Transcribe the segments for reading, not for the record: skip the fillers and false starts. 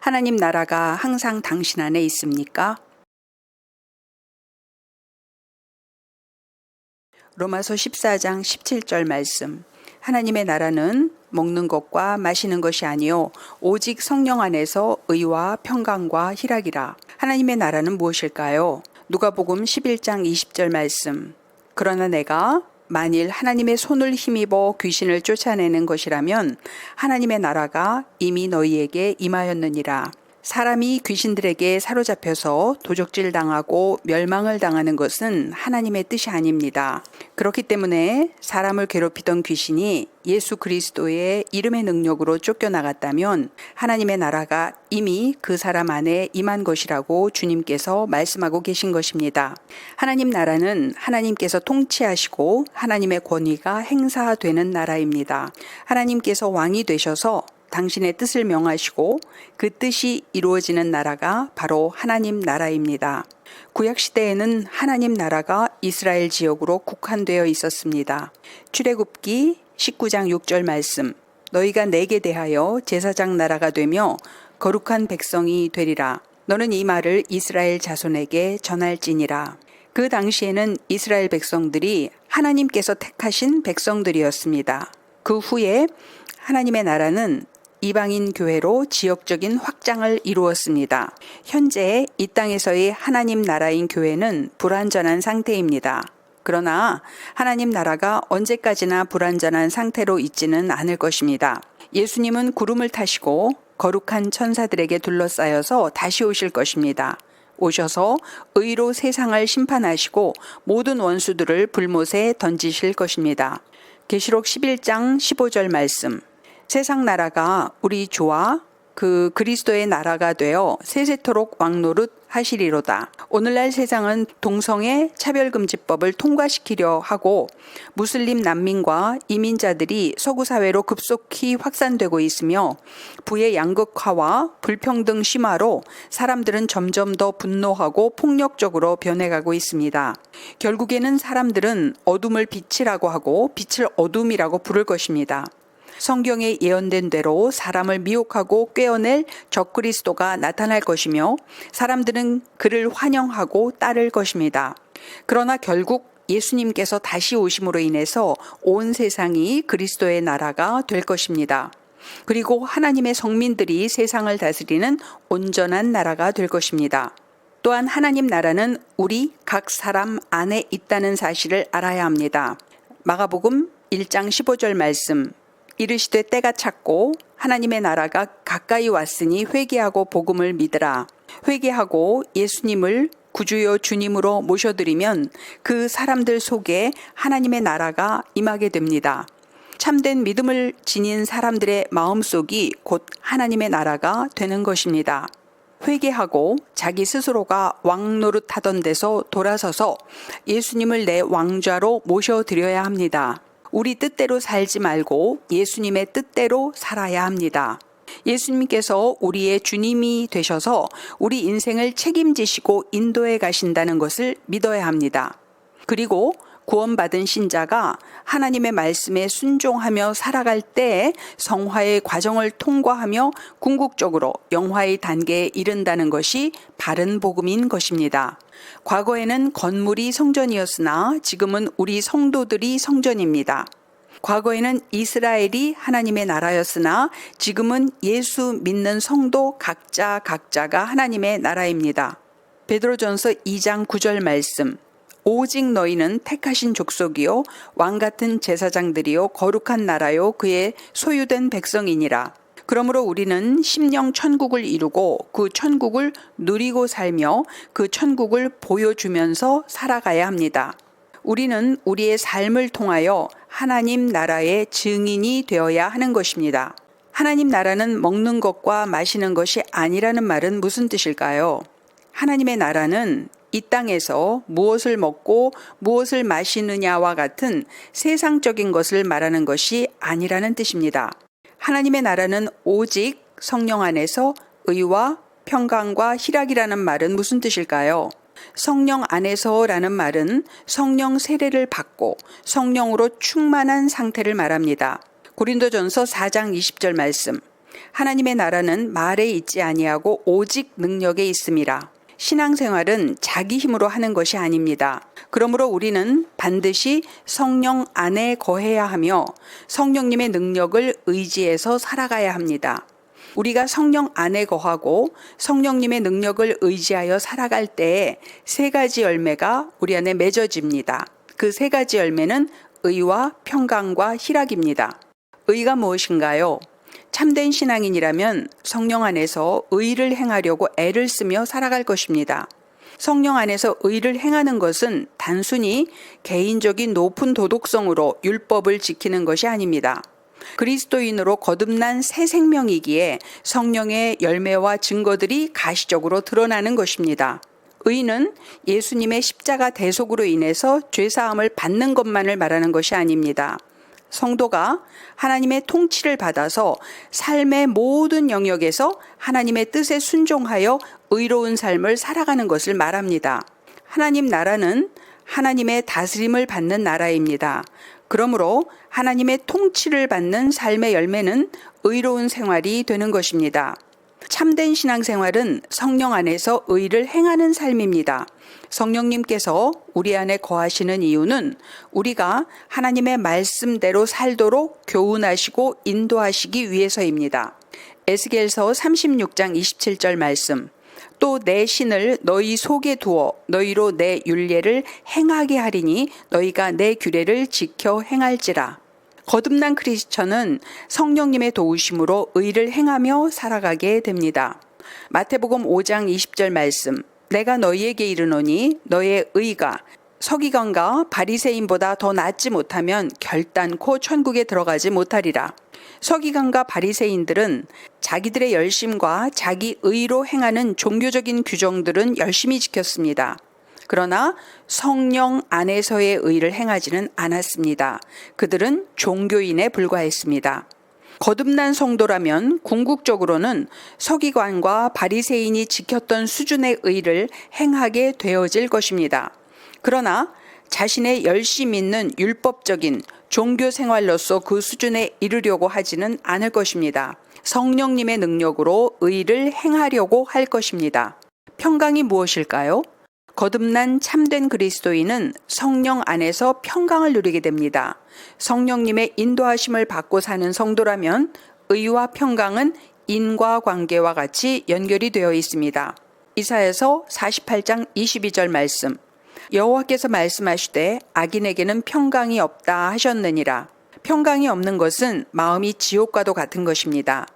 하나님 나라가 항상 당신 안에 있습니까? 로마서 14장 17절 말씀. 하나님의 나라는 먹는 것과 마시는 것이 아니요 오직 성령 안에서 의와 평강과 희락이라. 하나님의 나라는 무엇일까요? 누가복음 11장 20절 말씀. 그러나 내가 만일 하나님의 손을 힘입어 귀신을 쫓아내는 것이라면 하나님의 나라가 이미 너희에게 임하였느니라. 사람이 귀신들에게 사로잡혀서 도적질 당하고 멸망을 당하는 것은 하나님의 뜻이 아닙니다. 그렇기 때문에 사람을 괴롭히던 귀신이 예수 그리스도의 이름의 능력으로 쫓겨나갔다면 하나님의 나라가 이미 그 사람 안에 임한 것이라고 주님께서 말씀하고 계신 것입니다. 하나님 나라는 하나님께서 통치하시고 하나님의 권위가 행사되는 나라입니다. 하나님께서 왕이 되셔서 당신의 뜻을 명하시고 그 뜻이 이루어지는 나라가 바로 하나님 나라입니다. 구약시대에는 하나님 나라가 이스라엘 지역으로 국한되어 있었습니다. 출애굽기 19장 6절 말씀. 너희가 내게 대하여 제사장 나라가 되며 거룩한 백성이 되리라. 너는 이 말을 이스라엘 자손에게 전할지니라. 그 당시에는 이스라엘 백성들이 하나님께서 택하신 백성들이었습니다. 그 후에 하나님의 나라는 이방인 교회로 지역적인 확장을 이루었습니다. 현재 이 땅에서의 하나님 나라인 교회는 불완전한 상태입니다. 그러나 하나님 나라가 언제까지나 불완전한 상태로 있지는 않을 것입니다. 예수님은 구름을 타시고 거룩한 천사들에게 둘러싸여서 다시 오실 것입니다. 오셔서 의로 세상을 심판하시고 모든 원수들을 불못에 던지실 것입니다. 계시록 11장 15절 말씀. 세상 나라가 우리 주와 그 그리스도의 나라가 되어 세세토록 왕노릇 하시리로다. 오늘날 세상은 동성애 차별금지법을 통과시키려 하고 무슬림 난민과 이민자들이 서구 사회로 급속히 확산되고 있으며 부의 양극화와 불평등 심화로 사람들은 점점 더 분노하고 폭력적으로 변해가고 있습니다. 결국에는 사람들은 어둠을 빛이라고 하고 빛을 어둠이라고 부를 것입니다. 성경에 예언된 대로 사람을 미혹하고 꿰어낼 적그리스도가 나타날 것이며 사람들은 그를 환영하고 따를 것입니다. 그러나 결국 예수님께서 다시 오심으로 인해서 온 세상이 그리스도의 나라가 될 것입니다. 그리고 하나님의 성민들이 세상을 다스리는 온전한 나라가 될 것입니다. 또한 하나님 나라는 우리 각 사람 안에 있다는 사실을 알아야 합니다. 마가복음 1장 15절 말씀. 이르시되 때가 찼고 하나님의 나라가 가까이 왔으니 회개하고 복음을 믿으라. 회개하고 예수님을 구주요 주님으로 모셔드리면 그 사람들 속에 하나님의 나라가 임하게 됩니다. 참된 믿음을 지닌 사람들의 마음속이 곧 하나님의 나라가 되는 것입니다. 회개하고 자기 스스로가 왕 노릇하던 데서 돌아서서 예수님을 내 왕좌로 모셔드려야 합니다. 우리 뜻대로 살지 말고 예수님의 뜻대로 살아야 합니다. 예수님께서 우리의 주님이 되셔서 우리 인생을 책임지시고 인도해 가신다는 것을 믿어야 합니다. 그리고 구원받은 신자가 하나님의 말씀에 순종하며 살아갈 때 성화의 과정을 통과하며 궁극적으로 영화의 단계에 이른다는 것이 바른 복음인 것입니다. 과거에는 건물이 성전이었으나 지금은 우리 성도들이 성전입니다. 과거에는 이스라엘이 하나님의 나라였으나 지금은 예수 믿는 성도 각자가 하나님의 나라입니다. 베드로전서 2장 9절 말씀. 오직 너희는 택하신 족속이요 왕같은 제사장들이요 거룩한 나라요 그의 소유된 백성이니라. 그러므로 우리는 심령 천국을 이루고 그 천국을 누리고 살며 그 천국을 보여주면서 살아가야 합니다. 우리는 우리의 삶을 통하여 하나님 나라의 증인이 되어야 하는 것입니다. 하나님 나라는 먹는 것과 마시는 것이 아니라는 말은 무슨 뜻일까요? 하나님의 나라는 이 땅에서 무엇을 먹고 무엇을 마시느냐와 같은 세상적인 것을 말하는 것이 아니라는 뜻입니다. 하나님의 나라는 오직 성령 안에서 의와 평강과 희락이라는 말은 무슨 뜻일까요? 성령 안에서라는 말은 성령 세례를 받고 성령으로 충만한 상태를 말합니다. 고린도전서 4장 20절 말씀. 하나님의 나라는 말에 있지 아니하고 오직 능력에 있음이라. 신앙생활은 자기 힘으로 하는 것이 아닙니다. 그러므로 우리는 반드시 성령 안에 거해야 하며 성령님의 능력을 의지해서 살아가야 합니다. 우리가 성령 안에 거하고 성령님의 능력을 의지하여 살아갈 때에 세 가지 열매가 우리 안에 맺어집니다. 그 세 가지 열매는 의와 평강과 희락입니다. 의가 무엇인가요? 참된 신앙인이라면 성령 안에서 의를 행하려고 애를 쓰며 살아갈 것입니다. 성령 안에서 의를 행하는 것은 단순히 개인적인 높은 도덕성으로 율법을 지키는 것이 아닙니다. 그리스도인으로 거듭난 새 생명이기에 성령의 열매와 증거들이 가시적으로 드러나는 것입니다. 의는 예수님의 십자가 대속으로 인해서 죄사함을 받는 것만을 말하는 것이 아닙니다. 성도가 하나님의 통치를 받아서 삶의 모든 영역에서 하나님의 뜻에 순종하여 의로운 삶을 살아가는 것을 말합니다. 하나님 나라는 하나님의 다스림을 받는 나라입니다. 그러므로 하나님의 통치를 받는 삶의 열매는 의로운 생활이 되는 것입니다. 참된 신앙생활은 성령 안에서 의를 행하는 삶입니다. 성령님께서 우리 안에 거하시는 이유는 우리가 하나님의 말씀대로 살도록 교훈하시고 인도하시기 위해서입니다. 에스겔서 36장 27절 말씀. 또 내 신을 너희 속에 두어 너희로 내 율례를 행하게 하리니 너희가 내 규례를 지켜 행할지라. 거듭난 크리스천은 성령님의 도우심으로 의를 행하며 살아가게 됩니다. 마태복음 5장 20절 말씀. 내가 너희에게 이르노니 너의 의가 서기관과 바리새인보다 더 낫지 못하면 결단코 천국에 들어가지 못하리라. 서기관과 바리새인들은 자기들의 열심과 자기 의로 행하는 종교적인 규정들은 열심히 지켰습니다. 그러나 성령 안에서의 의를 행하지는 않았습니다. 그들은 종교인에 불과했습니다. 거듭난 성도라면 궁극적으로는 서기관과 바리새인이 지켰던 수준의 의를 행하게 되어질 것입니다. 그러나 자신의 열심 있는 율법적인 종교 생활로서 그 수준에 이르려고 하지는 않을 것입니다. 성령님의 능력으로 의를 행하려고 할 것입니다. 평강이 무엇일까요? 거듭난 참된 그리스도인은 성령 안에서 평강을 누리게 됩니다. 성령님의 인도하심을 받고 사는 성도라면 의와 평강은 인과관계와 같이 연결이 되어 있습니다. 이사야서 48장 22절 말씀. 여호와께서 말씀하시되 악인에게는 평강이 없다 하셨느니라. 평강이 없는 것은 마음이 지옥과도 같은 것입니다.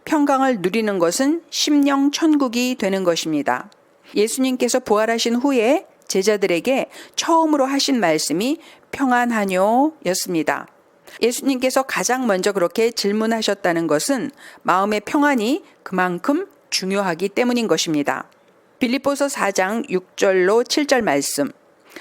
평강을 누리는 것은 심령 천국이 되는 것입니다. 예수님께서 부활하신 후에 제자들에게 처음으로 하신 말씀이 평안하뇨 였습니다. 예수님께서 가장 먼저 그렇게 질문하셨다는 것은 마음의 평안이 그만큼 중요하기 때문인 것입니다. 빌립보서 4장 6절로 7절 말씀.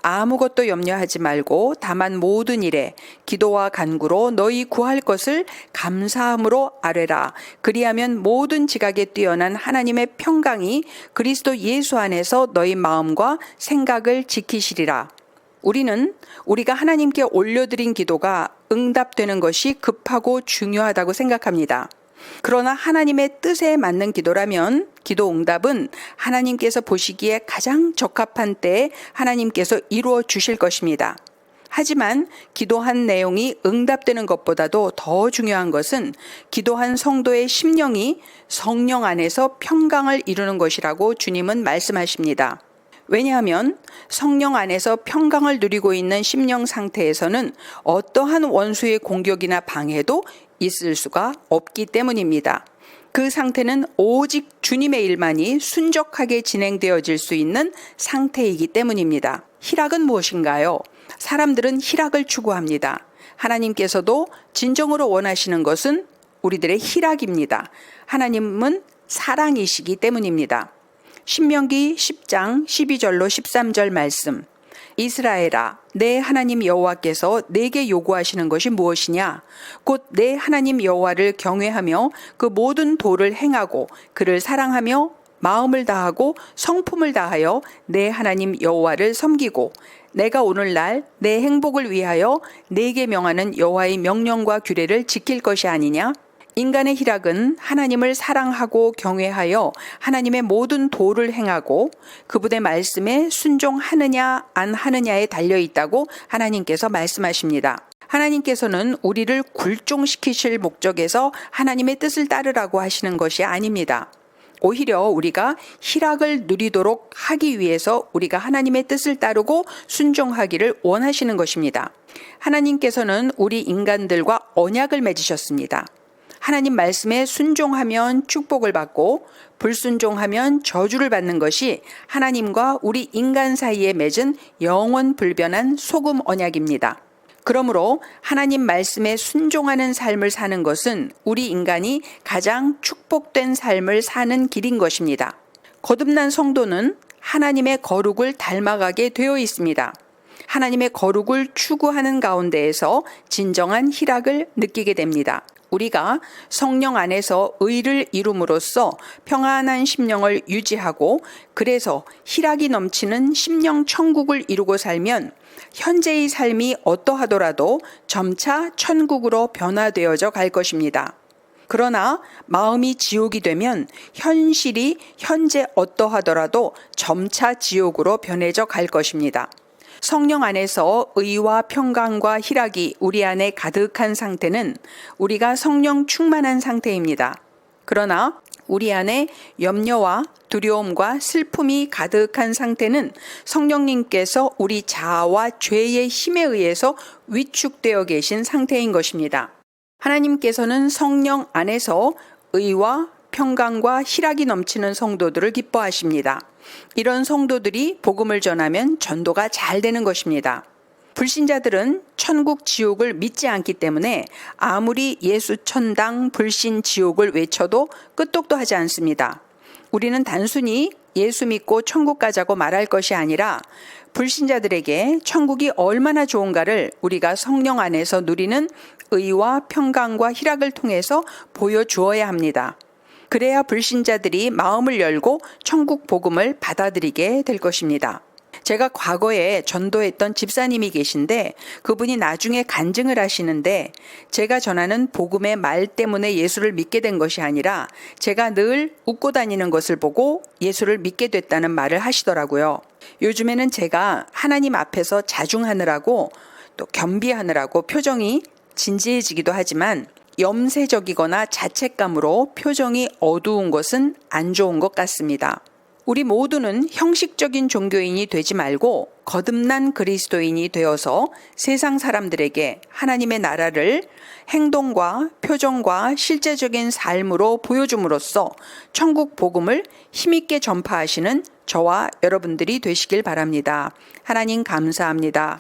아무것도 염려하지 말고 다만 모든 일에 기도와 간구로 너희 구할 것을 감사함으로 아뢰라. 그리하면 모든 지각에 뛰어난 하나님의 평강이 그리스도 예수 안에서 너희 마음과 생각을 지키시리라. 우리는 우리가 하나님께 올려드린 기도가 응답되는 것이 급하고 중요하다고 생각합니다. 그러나 하나님의 뜻에 맞는 기도라면 기도 응답은 하나님께서 보시기에 가장 적합한 때에 하나님께서 이루어 주실 것입니다. 하지만 기도한 내용이 응답되는 것보다도 더 중요한 것은 기도한 성도의 심령이 성령 안에서 평강을 이루는 것이라고 주님은 말씀하십니다. 왜냐하면 성령 안에서 평강을 누리고 있는 심령 상태에서는 어떠한 원수의 공격이나 방해도 있을 수가 없기 때문입니다. 그 상태는 오직 주님의 일만이 순적하게 진행되어질 수 있는 상태이기 때문입니다. 희락은 무엇인가요? 사람들은 희락을 추구합니다. 하나님께서도 진정으로 원하시는 것은 우리들의 희락입니다. 하나님은 사랑이시기 때문입니다. 신명기 10장 12절로 13절 말씀. 이스라엘아, 내 하나님 여호와께서 내게 요구하시는 것이 무엇이냐? 곧 내 하나님 여호와를 경외하며 그 모든 도를 행하고 그를 사랑하며 마음을 다하고 성품을 다하여 내 하나님 여호와를 섬기고 내가 오늘날 내 행복을 위하여 내게 명하는 여호와의 명령과 규례를 지킬 것이 아니냐? 인간의 희락은 하나님을 사랑하고 경외하여 하나님의 모든 도를 행하고 그분의 말씀에 순종하느냐 안 하느냐에 달려 있다고 하나님께서 말씀하십니다. 하나님께서는 우리를 굴종시키실 목적에서 하나님의 뜻을 따르라고 하시는 것이 아닙니다. 오히려 우리가 희락을 누리도록 하기 위해서 우리가 하나님의 뜻을 따르고 순종하기를 원하시는 것입니다. 하나님께서는 우리 인간들과 언약을 맺으셨습니다. 하나님 말씀에 순종하면 축복을 받고 불순종하면 저주를 받는 것이 하나님과 우리 인간 사이에 맺은 영원 불변한 소금 언약입니다. 그러므로 하나님 말씀에 순종하는 삶을 사는 것은 우리 인간이 가장 축복된 삶을 사는 길인 것입니다. 거듭난 성도는 하나님의 거룩을 닮아가게 되어 있습니다. 하나님의 거룩을 추구하는 가운데에서 진정한 희락을 느끼게 됩니다. 우리가 성령 안에서 의를 이룸으로써 평안한 심령을 유지하고 그래서 희락이 넘치는 심령 천국을 이루고 살면 현재의 삶이 어떠하더라도 점차 천국으로 변화되어져 갈 것입니다. 그러나 마음이 지옥이 되면 현실이 현재 어떠하더라도 점차 지옥으로 변해져 갈 것입니다. 성령 안에서 의와 평강과 희락이 우리 안에 가득한 상태는 우리가 성령 충만한 상태입니다. 그러나 우리 안에 염려와 두려움과 슬픔이 가득한 상태는 성령님께서 우리 자아와 죄의 힘에 의해서 위축되어 계신 상태인 것입니다. 하나님께서는 성령 안에서 의와 평강과 희락이 넘치는 성도들을 기뻐하십니다. 이런 성도들이 복음을 전하면 전도가 잘 되는 것입니다. 불신자들은 천국 지옥을 믿지 않기 때문에 아무리 예수 천당 불신 지옥을 외쳐도 끄떡도 하지 않습니다. 우리는 단순히 예수 믿고 천국 가자고 말할 것이 아니라 불신자들에게 천국이 얼마나 좋은가를 우리가 성령 안에서 누리는 의와 평강과 희락을 통해서 보여주어야 합니다. 그래야 불신자들이 마음을 열고 천국 복음을 받아들이게 될 것입니다. 제가 과거에 전도했던 집사님이 계신데 그분이 나중에 간증을 하시는데 제가 전하는 복음의 말 때문에 예수를 믿게 된 것이 아니라 제가 늘 웃고 다니는 것을 보고 예수를 믿게 됐다는 말을 하시더라고요. 요즘에는 제가 하나님 앞에서 자중하느라고 또 겸비하느라고 표정이 진지해지기도 하지만 염세적이거나 자책감으로 표정이 어두운 것은 안 좋은 것 같습니다. 우리 모두는 형식적인 종교인이 되지 말고 거듭난 그리스도인이 되어서 세상 사람들에게 하나님의 나라를 행동과 표정과 실제적인 삶으로 보여줌으로써 천국 복음을 힘있게 전파하시는 저와 여러분들이 되시길 바랍니다. 하나님 감사합니다.